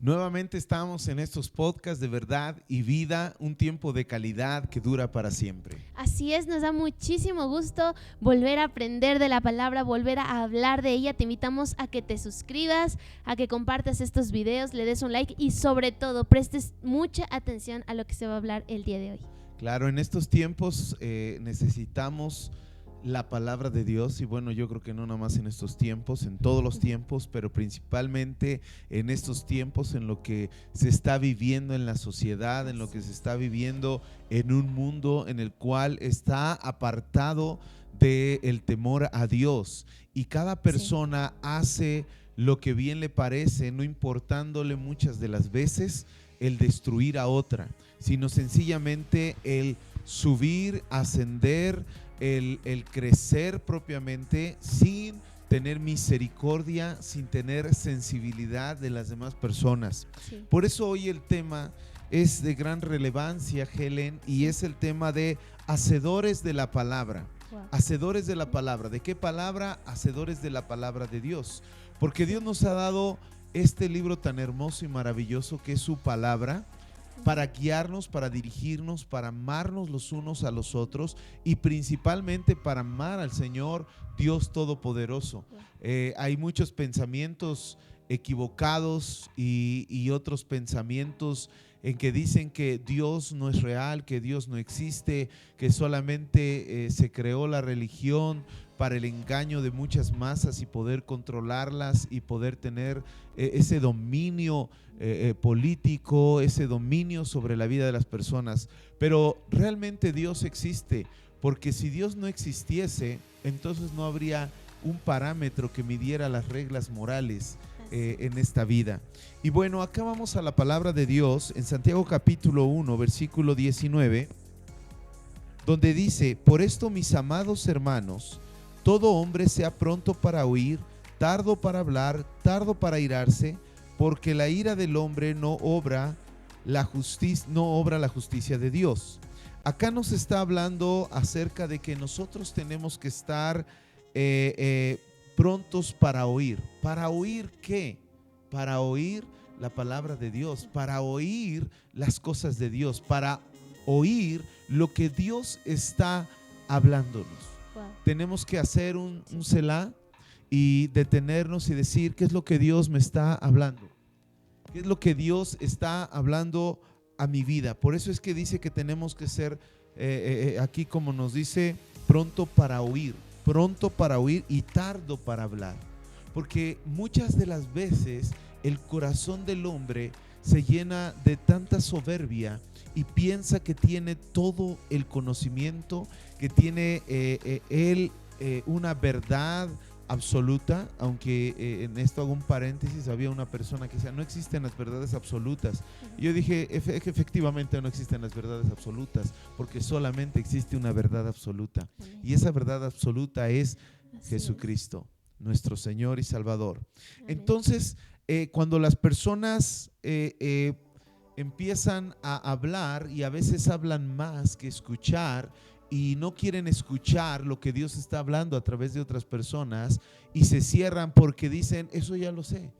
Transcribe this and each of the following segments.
Nuevamente estamos en estos podcasts de verdad y vida, un tiempo de calidad que dura para siempre. Así es, nos da muchísimo gusto volver a aprender de la palabra, volver a hablar de ella. Te invitamos a que te suscribas, a que compartas estos videos, le des un like y sobre todo prestes mucha atención a lo que se va a hablar el día de hoy. Claro, en estos tiempos necesitamos la palabra de Dios y bueno, yo creo que no nada más en estos tiempos, en todos los tiempos, pero principalmente en estos tiempos en lo que se está viviendo en la sociedad, en lo que se está viviendo en un mundo en el cual está apartado del temor a Dios y cada persona hace lo que bien le parece, no importándole muchas de las veces el destruir a otra, sino sencillamente el subir, ascender, el crecer propiamente sin tener misericordia, sin tener sensibilidad de las demás personas. Sí. Por eso hoy el tema es de gran relevancia, Helen, y es el tema de hacedores de la palabra. Wow. Hacedores de la palabra. ¿De qué palabra? Hacedores de la palabra de Dios. Porque Dios nos ha dado este libro tan hermoso y maravilloso que es su palabra, para guiarnos, para dirigirnos, para amarnos los unos a los otros y principalmente para amar al Señor Dios Todopoderoso. Hay muchos pensamientos equivocados y otros pensamientos en que dicen que Dios no es real, que Dios no existe, que solamente se creó la religión para el engaño de muchas masas y poder controlarlas y poder tener ese dominio político, ese dominio sobre la vida de las personas. Pero realmente Dios existe, porque si Dios no existiese, entonces no habría un parámetro que midiera las reglas morales en esta vida. Y bueno, acá vamos a la palabra de Dios en Santiago capítulo 1, versículo 19, donde dice: por esto, mis amados hermanos, todo hombre sea pronto para oír, tardo para hablar, tardo para irarse, porque la ira del hombre no obra la justicia de Dios. Acá nos está hablando acerca de que nosotros tenemos que estar prontos para oír. ¿Para oír qué? Para oír la palabra de Dios, para oír las cosas de Dios, para oír lo que Dios está hablándonos. Wow. Tenemos que hacer un selá y detenernos y decir: ¿qué es lo que Dios me está hablando? ¿Qué es lo que Dios está hablando a mi vida? Por eso es que dice que tenemos que ser, aquí como nos dice, pronto para oír y tardo para hablar. Porque muchas de las veces el corazón del hombre se llena de tanta soberbia y piensa que tiene todo el conocimiento, que tiene él una verdad absoluta, aunque en esto hago un paréntesis. Había una persona que decía: no existen las verdades absolutas. Y yo dije que efectivamente no existen las verdades absolutas, porque solamente existe una verdad absoluta. Y esa verdad absoluta es Jesucristo, nuestro Señor y Salvador. Entonces, cuando las personas empiezan a hablar, y a veces hablan más que escuchar, y no quieren escuchar lo que Dios está hablando a través de otras personas, y se cierran porque dicen: eso ya lo sé,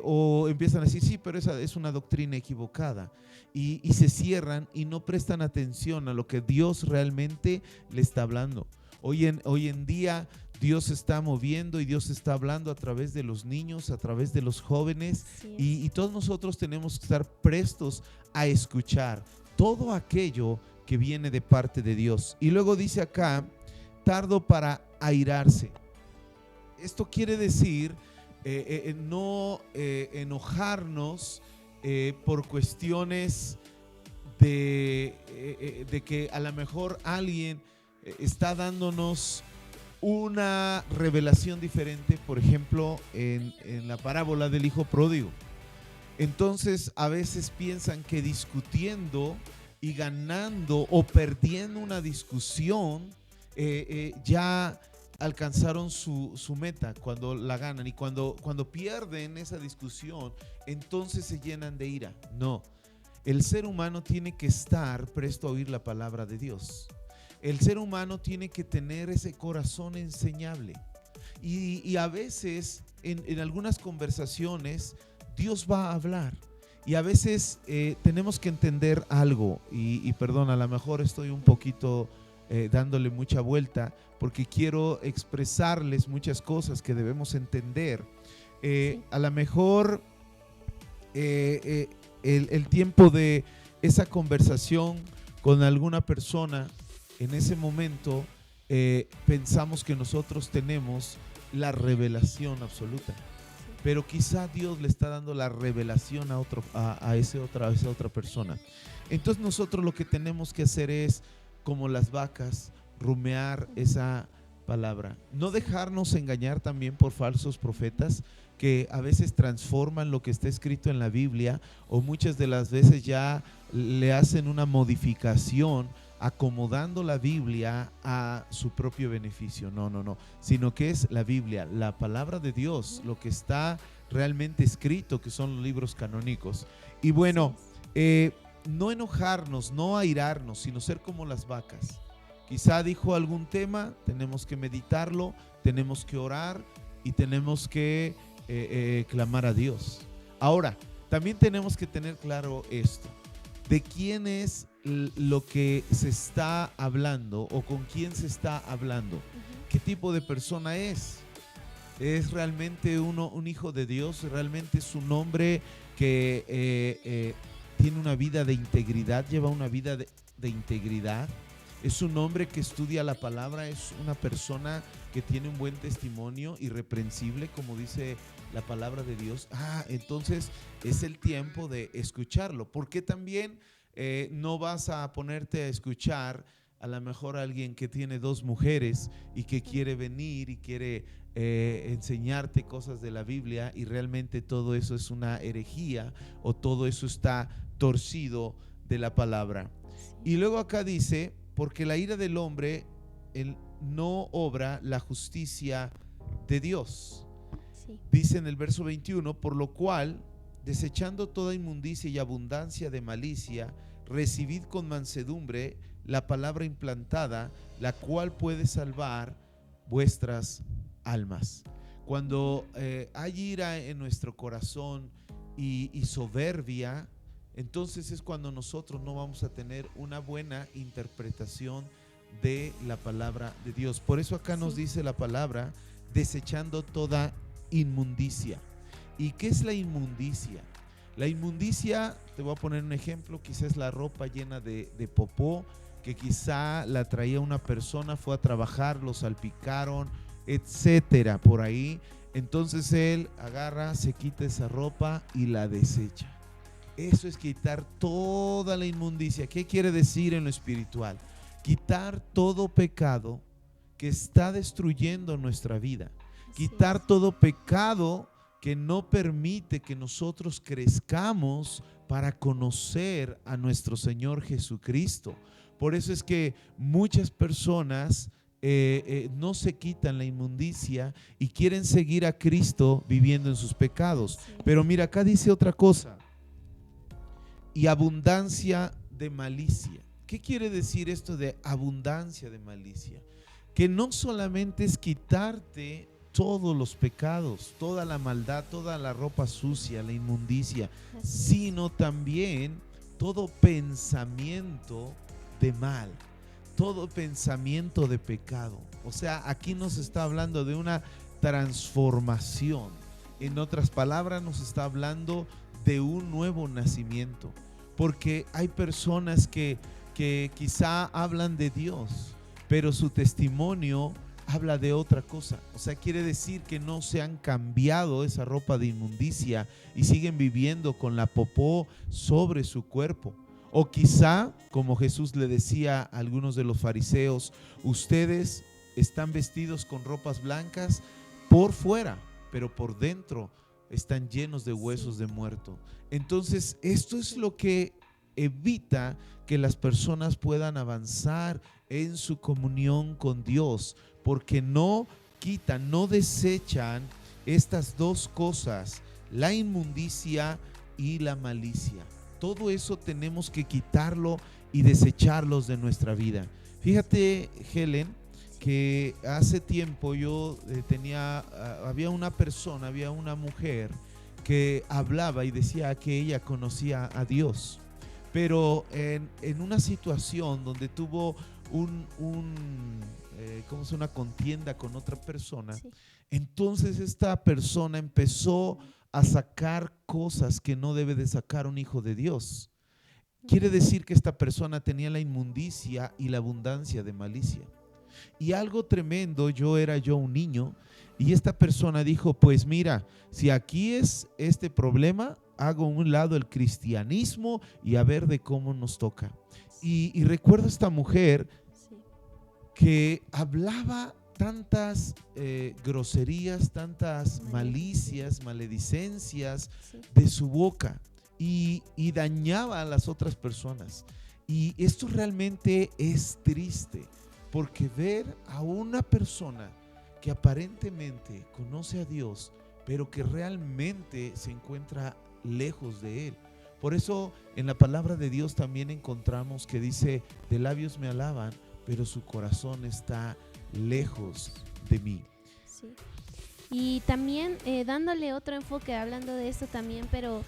o empiezan a decir: sí, pero esa es una doctrina equivocada, y se cierran y no prestan atención a lo que Dios realmente le está hablando. Hoy en día Dios se está moviendo y Dios está hablando a través de los niños, a través de los jóvenes, y todos nosotros tenemos que estar prestos a escuchar todo aquello que viene de parte de Dios. Y luego dice acá: tardo para airarse. Esto quiere decir no enojarnos por cuestiones de que a lo mejor alguien está dándonos una revelación diferente, por ejemplo en la parábola del hijo pródigo. Entonces a veces piensan que discutiendo y ganando o perdiendo una discusión ya alcanzaron su meta cuando la ganan, y cuando pierden esa discusión, entonces se llenan de ira. No, el ser humano tiene que estar presto a oír la palabra de Dios. El ser humano tiene que tener ese corazón enseñable, y a veces en algunas conversaciones Dios va a hablar. Y a veces tenemos que entender algo, y perdón, a lo mejor estoy un poquito dándole mucha vuelta, porque quiero expresarles muchas cosas que debemos entender. A lo mejor el tiempo de esa conversación con alguna persona, en ese momento pensamos que nosotros tenemos la revelación absoluta, pero quizá Dios le está dando la revelación a esa otra persona. Entonces nosotros lo que tenemos que hacer es, como las vacas, rumiar esa palabra. No dejarnos engañar también por falsos profetas que a veces transforman lo que está escrito en la Biblia, o muchas de las veces ya le hacen una modificación acomodando la Biblia a su propio beneficio. No, sino que es la Biblia, la palabra de Dios, lo que está realmente escrito, que son los libros canónicos. Y bueno, no enojarnos, no airarnos, sino ser como las vacas. Quizá dijo algún tema, tenemos que meditarlo, tenemos que orar y tenemos que clamar a Dios. Ahora, también tenemos que tener claro esto: de quién es lo que se está hablando o con quién se está hablando. ¿Qué tipo de persona es? ¿Es realmente un hijo de Dios? ¿Realmente es un hombre que tiene una vida de integridad, lleva una vida de integridad? ¿Es un hombre que estudia la palabra? ¿Es una persona que tiene un buen testimonio, irreprensible, como dice la palabra de Dios? Entonces es el tiempo de escucharlo, porque también no vas a ponerte a escuchar a lo mejor a alguien que tiene 2 mujeres y que quiere venir y quiere enseñarte cosas de la Biblia, y realmente todo eso es una herejía, o todo eso está torcido de la palabra. Y luego acá dice: porque la ira del hombre no obra la justicia de Dios. Sí. Dice en el verso 21: por lo cual, desechando toda inmundicia y abundancia de malicia, recibid con mansedumbre la palabra implantada, la cual puede salvar vuestras almas. Cuando hay ira en nuestro corazón y soberbia, entonces es cuando nosotros no vamos a tener una buena interpretación de la palabra de Dios. Por eso acá nos dice la palabra: desechando toda inmundicia. ¿Y qué es la inmundicia? La inmundicia, te voy a poner un ejemplo, quizás la ropa llena de popó, que quizá la traía una persona, fue a trabajar, lo salpicaron, etcétera, por ahí. Entonces él agarra, se quita esa ropa y la desecha. Eso es quitar toda la inmundicia. ¿Qué quiere decir en lo espiritual? Quitar todo pecado que está destruyendo nuestra vida. Quitar todo pecado que no permite que nosotros crezcamos para conocer a nuestro Señor Jesucristo. Por eso es que muchas personas no se quitan la inmundicia y quieren seguir a Cristo viviendo en sus pecados. Pero mira, acá dice otra cosa: y abundancia de malicia. ¿Qué quiere decir esto de abundancia de malicia? Que no solamente es quitarte todos los pecados, toda la maldad, toda la ropa sucia, la inmundicia, sino también todo pensamiento de mal, todo pensamiento de pecado. O sea, aquí nos está hablando de una transformación. En otras palabras, nos está hablando de un nuevo nacimiento, porque hay personas que quizá hablan de Dios, pero su testimonio habla de otra cosa. O sea, quiere decir que no se han cambiado esa ropa de inmundicia y siguen viviendo con la popó sobre su cuerpo. O quizá, como Jesús le decía a algunos de los fariseos: ustedes están vestidos con ropas blancas por fuera, pero por dentro están llenos de huesos de muerto. Entonces, esto es lo que evita que las personas puedan avanzar en su comunión con Dios, porque no quitan, no desechan estas 2 cosas, la inmundicia y la malicia. Todo eso tenemos que quitarlo y desecharlos de nuestra vida. Fíjate, Helen, que hace tiempo yo había una persona, había una mujer que hablaba y decía que ella conocía a Dios, pero en una situación donde tuvo ¿cómo es? Una contienda con otra persona, Sí. entonces esta persona empezó a sacar cosas que no debe de sacar un hijo de Dios. Quiere decir que esta persona tenía la inmundicia y la abundancia de malicia. Y algo tremendo, era yo un niño, y esta persona dijo, pues mira, si aquí es este problema, hago a un lado el cristianismo y a ver de cómo nos toca. Y recuerdo a esta mujer Sí. que hablaba tantas groserías, tantas malicias, maledicencias Sí. de su boca, y dañaba a las otras personas. Y esto realmente es triste, porque ver a una persona que aparentemente conoce a Dios, pero que realmente se encuentra lejos de Él. Por eso en la palabra de Dios también encontramos que dice, de labios me alaban, pero su corazón está lejos de mí. Sí. Y también dándole otro enfoque, hablando de esto también, pero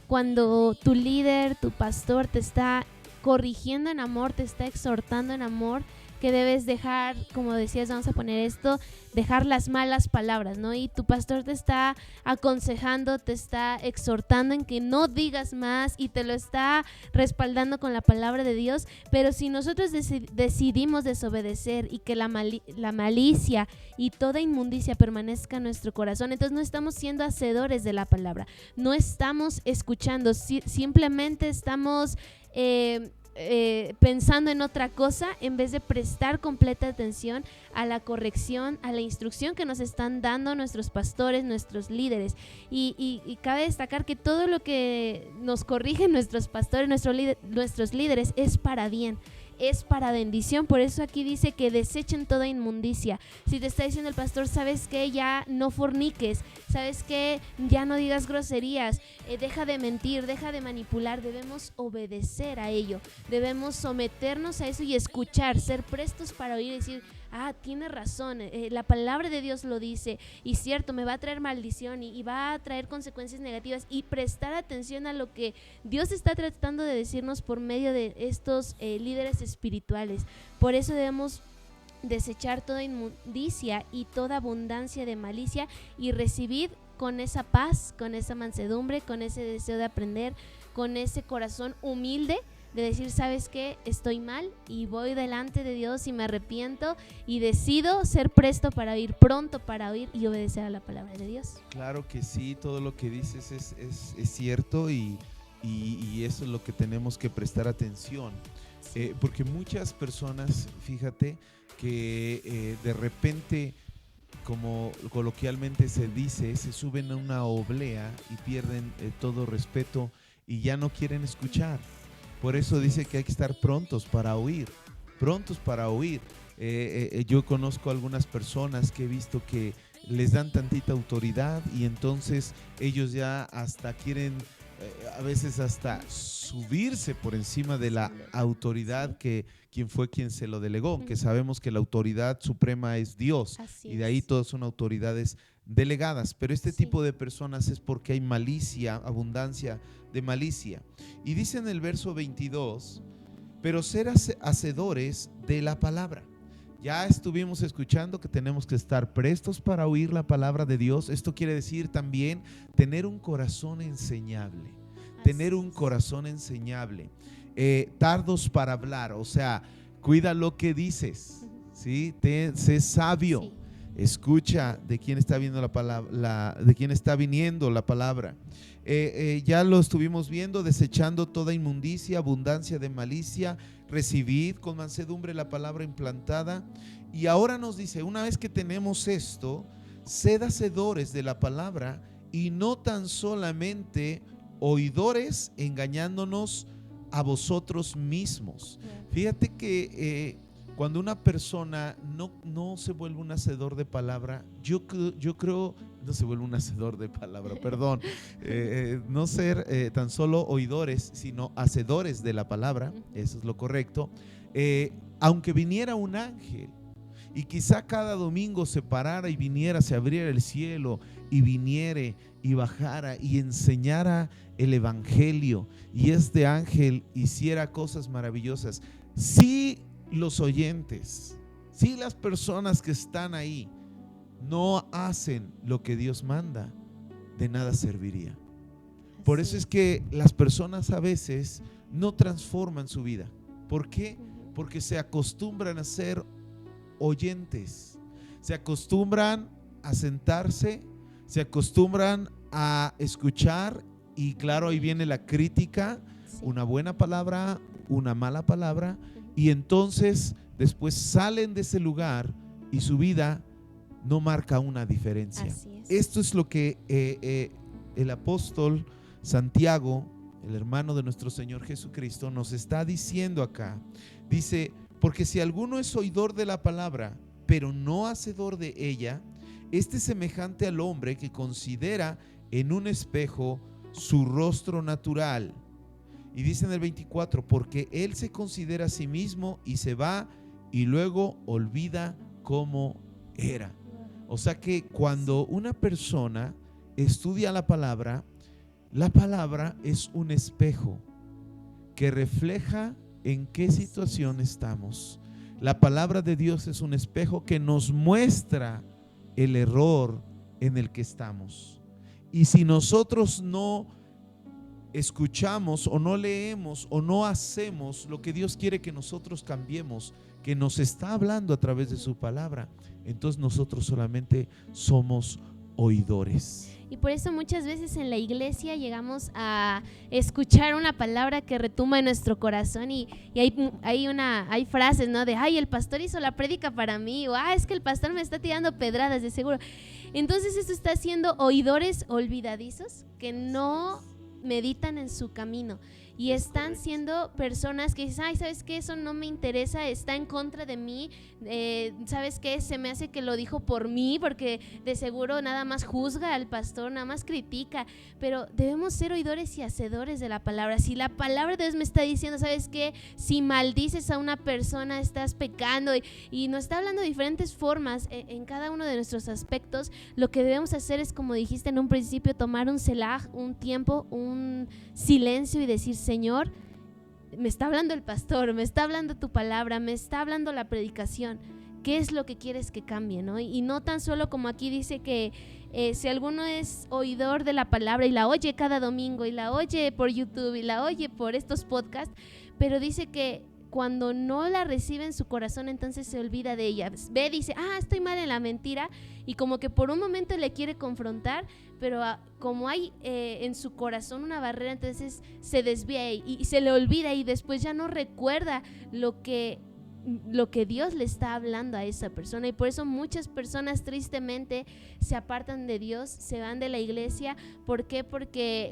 cuando tu líder, tu pastor te está corrigiendo en amor, te está exhortando en amor, que debes dejar, como decías, vamos a poner esto, dejar las malas palabras, ¿no? Y tu pastor te está aconsejando, te está exhortando en que no digas más y te lo está respaldando con la palabra de Dios, pero si nosotros decidimos desobedecer y que la malicia y toda inmundicia permanezca en nuestro corazón, entonces no estamos siendo hacedores de la palabra, no estamos escuchando, simplemente estamos pensando en otra cosa en vez de prestar completa atención a la corrección, a la instrucción que nos están dando nuestros pastores, nuestros líderes. Y cabe destacar que todo lo que nos corrigen nuestros pastores, nuestros líderes, es para bien, es para bendición. Por eso aquí dice que desechen toda inmundicia. Si te está diciendo el pastor, ¿sabes qué? Ya no forniques, ¿sabes qué? Ya no digas groserías, deja de mentir, deja de manipular. Debemos obedecer a ello, debemos someternos a eso y escuchar, ser prestos para oír y decir, tiene razón, la palabra de Dios lo dice, y cierto, me va a traer maldición y va a traer consecuencias negativas, y prestar atención a lo que Dios está tratando de decirnos por medio de estos líderes espirituales. Por eso debemos desechar toda inmundicia y toda abundancia de malicia y recibir con esa paz, con esa mansedumbre, con ese deseo de aprender, con ese corazón humilde de decir, ¿sabes qué? Estoy mal y voy delante de Dios y me arrepiento y decido ser presto para oír, pronto para oír y obedecer a la palabra de Dios. Claro que sí, todo lo que dices es cierto, y eso es lo que tenemos que prestar atención. Sí. Porque muchas personas, fíjate, que de repente, como coloquialmente se dice, se suben a una oblea y pierden todo respeto y ya no quieren escuchar. Por eso dice que hay que estar prontos para oír, prontos para oír. Yo conozco algunas personas que he visto que les dan tantita autoridad y entonces ellos ya hasta quieren a veces hasta subirse por encima de la autoridad que quien fue quien se lo delegó, que sabemos que la autoridad suprema es Dios. Así Y de ahí es. todas son autoridades delegadas, pero este Sí. tipo de personas es porque hay malicia, abundancia de malicia. Y dice en el verso 22, pero ser hacedores de la palabra. Ya estuvimos escuchando que tenemos que estar prestos para oír la palabra de Dios. Esto quiere decir también tener un corazón enseñable, tener un corazón enseñable, tardos para hablar, o sea, cuida lo que dices, ¿sí? Sé sabio. Sí. Escucha de quién está viendo la palabra, de quién está viniendo la palabra. Ya lo estuvimos viendo, desechando toda inmundicia, abundancia de malicia, recibid con mansedumbre la palabra implantada. Y ahora nos dice, una vez que tenemos esto, sed hacedores de la palabra y no tan solamente oidores, engañándonos a vosotros mismos. Fíjate que cuando una persona no se vuelve un hacedor de palabra, yo creo, no se vuelve un hacedor de palabra, perdón, no ser tan solo oidores, sino hacedores de la palabra, eso es lo correcto, aunque viniera un ángel y quizá cada domingo se parara y viniera, se abriera el cielo y viniere y bajara y enseñara el evangelio, y este ángel hiciera cosas maravillosas, si los oyentes, si las personas que están ahí no hacen lo que Dios manda, de nada serviría. Por eso es que las personas a veces no transforman su vida. ¿Por qué? Porque se acostumbran a ser oyentes, se acostumbran a sentarse, se acostumbran a escuchar, y claro, ahí viene la crítica, una buena palabra, una mala palabra, y entonces después salen de ese lugar y su vida no marca una diferencia. Esto es lo que el apóstol Santiago, el hermano de nuestro Señor Jesucristo, nos está diciendo acá. Dice: porque si alguno es oidor de la palabra, pero no hacedor de ella, este es semejante al hombre que considera en un espejo su rostro natural. Y dice en el 24: porque él se considera a sí mismo y se va y luego olvida cómo era. O sea que cuando una persona estudia la palabra es un espejo que refleja en qué situación estamos. La palabra de Dios es un espejo que nos muestra el error en el que estamos. Y si nosotros no escuchamos o no leemos o no hacemos lo que Dios quiere que nosotros cambiemos, que nos está hablando a través de su palabra, entonces nosotros solamente somos oidores. Y por eso muchas veces en la iglesia llegamos a escuchar una palabra que retumba en nuestro corazón, y hay frases, ¿no? De ay, el pastor hizo la prédica para mí, o es que el pastor me está tirando pedradas de seguro. Entonces esto está haciendo oidores olvidadizos que no meditan en su camino, y están siendo personas que dicen: ay, ¿sabes qué? Eso no me interesa, está en contra de mí, ¿sabes qué? Se me hace que lo dijo por mí, porque de seguro nada más juzga al pastor, nada más critica. Pero debemos ser oidores y hacedores de la palabra. Si la palabra de Dios me está diciendo: ¿sabes qué? Si maldices a una persona, estás pecando, y nos está hablando de diferentes formas en cada uno de nuestros aspectos. Lo que debemos hacer es, como dijiste en un principio, tomar un selah, un tiempo, un silencio, y decir: Señor, me está hablando el pastor, me está hablando tu palabra, me está hablando la predicación. ¿Qué es lo que quieres que cambie, no? Y no tan solo como aquí dice que si alguno es oidor de la palabra y la oye cada domingo, y la oye por YouTube, y la oye por estos podcasts, pero dice que cuando no la recibe en su corazón, entonces se olvida de ella. Ve, dice: estoy mal en la mentira, y como que por un momento le quiere confrontar, pero como hay en su corazón una barrera, entonces se desvía y se le olvida, y después ya no recuerda lo que Dios le está hablando a esa persona. Y por eso muchas personas tristemente se apartan de Dios, se van de la iglesia. ¿Por qué? Porque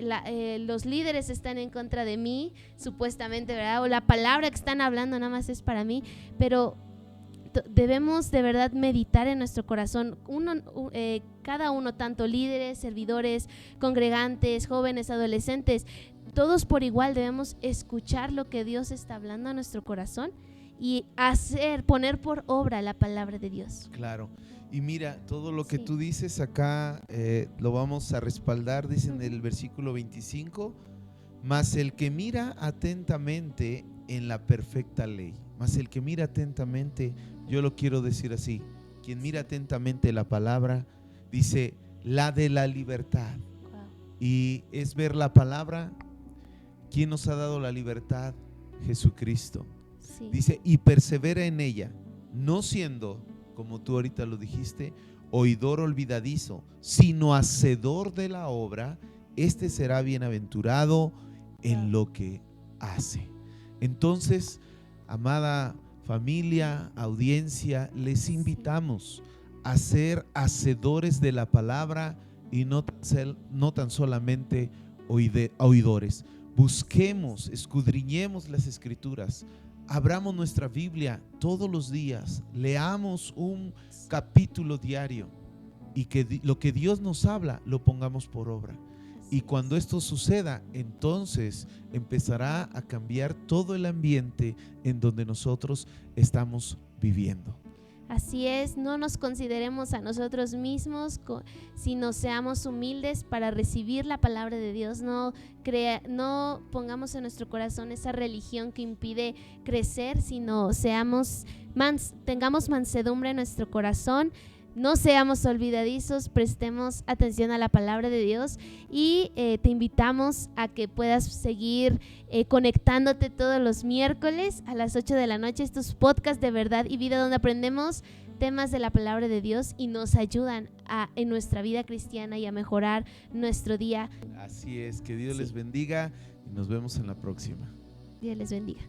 los líderes están en contra de mí, supuestamente, ¿verdad? O la palabra que están hablando nada más es para mí. Pero debemos de verdad meditar en nuestro corazón, cada uno, tanto líderes, servidores, congregantes, jóvenes, adolescentes, todos por igual debemos escuchar lo que Dios está hablando a nuestro corazón y poner por obra la palabra de Dios. Claro. Y mira, todo lo que tú dices acá lo vamos a respaldar, dice en el versículo 25: mas el que mira atentamente en la perfecta ley. Mas el que mira atentamente, yo lo quiero decir así, quien mira atentamente la palabra, dice la de la libertad. Wow. Y es ver la palabra. ¿Quién nos ha dado la libertad? Jesucristo. Sí. Dice: y persevera en ella, no siendo, como tú ahorita lo dijiste, oidor olvidadizo, sino hacedor de la obra. Este será bienaventurado en lo que hace. Entonces, amada familia, audiencia, les invitamos a ser hacedores de la palabra y no tan solamente oidores. Busquemos, escudriñemos las escrituras, abramos nuestra Biblia todos los días, leamos un capítulo diario, y que lo que Dios nos habla lo pongamos por obra. Y cuando esto suceda, entonces empezará a cambiar todo el ambiente en donde nosotros estamos viviendo. Así es, no nos consideremos a nosotros mismos, sino seamos humildes para recibir la palabra de Dios. No pongamos en nuestro corazón esa religión que impide crecer, sino tengamos mansedumbre en nuestro corazón. No seamos olvidadizos, prestemos atención a la palabra de Dios y te invitamos a que puedas seguir conectándote todos los miércoles a las 8 de la noche. Estos podcasts de verdad y vida donde aprendemos temas de la palabra de Dios y nos ayudan en nuestra vida cristiana y a mejorar nuestro día. Así es, que Dios les bendiga y nos vemos en la próxima. Dios les bendiga.